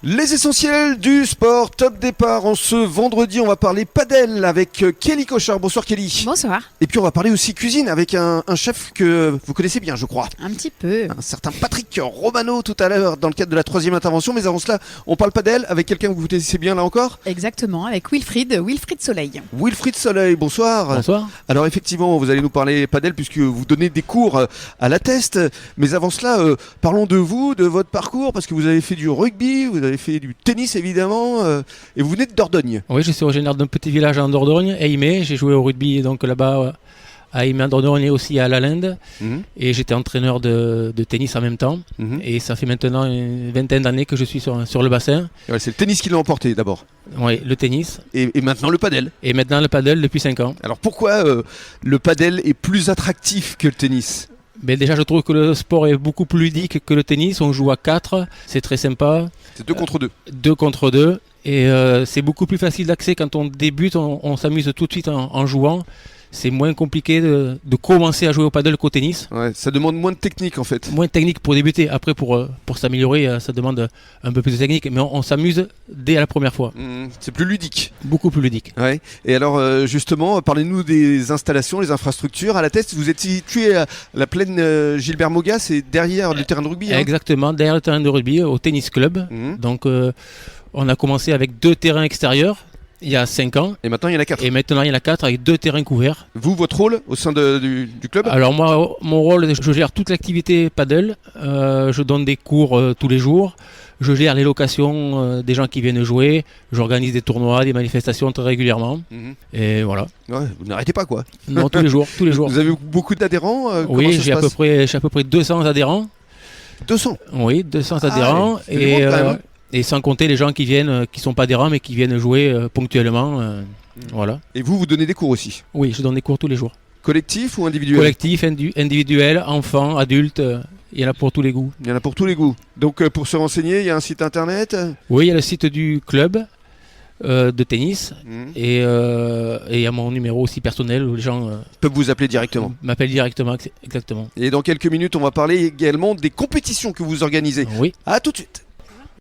Les essentiels du sport, top départ en ce vendredi, on va parler padel avec Kelly Cochard. Bonsoir Kelly. Bonsoir. Et puis on va parler aussi cuisine avec un chef que vous connaissez bien je crois. Un petit peu. Un certain Patrick Romano tout à l'heure dans le cadre de la 3e intervention. Mais avant cela, on parle padel avec quelqu'un que vous connaissez bien là encore. Exactement, avec Wilfried Soleil. Wilfried Soleil, bonsoir. Bonsoir. Alors effectivement, vous allez nous parler padel puisque vous donnez des cours à la Teste. Mais avant cela, parlons de vous, de votre parcours, parce que vous avez fait du rugby, vous avez fait du tennis évidemment, et vous venez de Dordogne. Oui, je suis originaire d'un petit village en Dordogne, Aimé. J'ai joué au rugby donc là-bas à Aimé en Dordogne et aussi à Lalande. Et j'étais entraîneur de tennis en même temps. Et ça fait maintenant une vingtaine d'années que je suis sur le bassin. Ouais, c'est le tennis qui l'a emporté d'abord. Oui, le tennis. Et maintenant le padel. Et maintenant le paddle depuis 5 ans. Alors pourquoi le padel est plus attractif que le tennis ? Mais déjà, je trouve que le sport est beaucoup plus ludique que le tennis. On joue à 4, c'est très sympa. C'est 2 contre 2. 2 contre 2. Et c'est beaucoup plus facile d'accès quand on débute. On s'amuse tout de suite en jouant. C'est moins compliqué de commencer à jouer au paddle qu'au tennis. Ouais, ça demande moins de technique en fait. Moins de technique pour débuter. Après, pour s'améliorer, ça demande un peu plus de technique. Mais on s'amuse dès la première fois. C'est plus ludique. Beaucoup plus ludique. Ouais. Et alors justement, parlez-nous des installations, les infrastructures. À la Teste, vous êtes situé à la plaine Gilbert Moga, c'est derrière le terrain de rugby. Exactement, derrière le terrain de rugby, au tennis club. Donc on a commencé avec 2 terrains extérieurs. Il y a 5 ans. Et maintenant il y en a 4. Et maintenant il y en a 4 avec 2 terrains couverts. Vous, votre rôle au sein du club ? Alors moi, mon rôle, je gère toute l'activité paddle. Je donne des cours tous les jours. Je gère les locations des gens qui viennent jouer. J'organise des tournois, des manifestations très régulièrement. Et voilà. Ouais, vous n'arrêtez pas quoi. Non, tous les jours. Tous les jours. Vous avez beaucoup d'adhérents Oui, j'ai à peu près 200 adhérents. 200 Oui, 200 adhérents. Et sans compter les gens qui viennent, qui sont pas adhérents, mais qui viennent jouer ponctuellement. Voilà. Et vous donnez des cours aussi ? Oui, je donne des cours tous les jours. Collectif ou individuel ? Collectif, individuel, enfants, adultes, il y en a pour tous les goûts. Il y en a pour tous les goûts. Donc pour se renseigner, il y a un site internet ? Oui, il y a le site du club de tennis et il y a mon numéro aussi personnel où les gens peuvent vous appeler directement. M'appellent directement, exactement. Et dans quelques minutes, on va parler également des compétitions que vous organisez. Oui. À tout de suite.